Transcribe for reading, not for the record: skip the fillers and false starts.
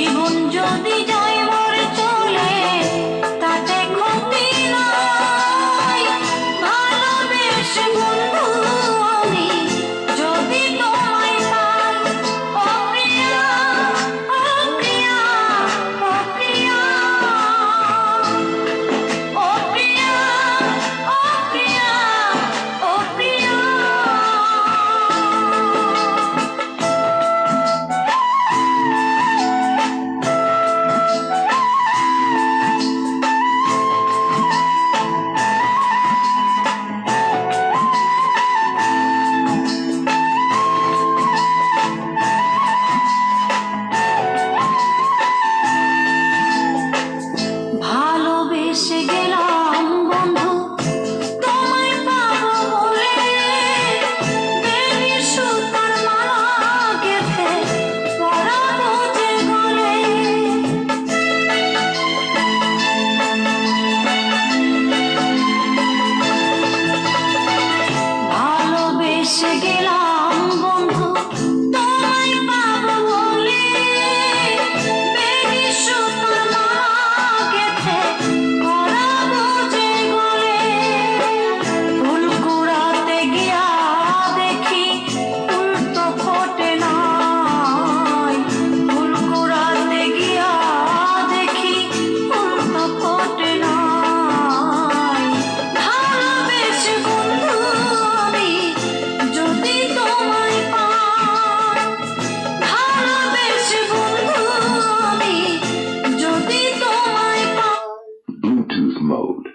জীবন যদি যায় মরে চলে তাতে ক্ষতি নাই। ভালোবেসে বন্ধু আমি যদি তোমায় পাই, ও প্রিয়া, ও প্রিয়া, ও প্রিয়া, ও প্রিয়া, ও প্রিয়া, ও প্রিয়া। ভালোবেসে গেলাম বন্ধু তোমায় পাবো বলে, বেলি সুতার মালা গেঁথে পরাবো যে গলে। ভালোবেসে গেলাম বন্ধু তোমায় পাবো বলে, বেলি সুতার মালা গেঁথে পরাবো যে গলে। ফুল কুড়াতে গিয়া দেখি ফুল তো ফোটে নাই, ফুল কুড়াতে গিয়া দেখি ফুল তো ফোটে নাই। ভালোবেসে বন্ধু আমি যদি তোমায় পাই, ভালোবেসে বন্ধু আমি যদি তোমায় পাই। Bluetooth mode.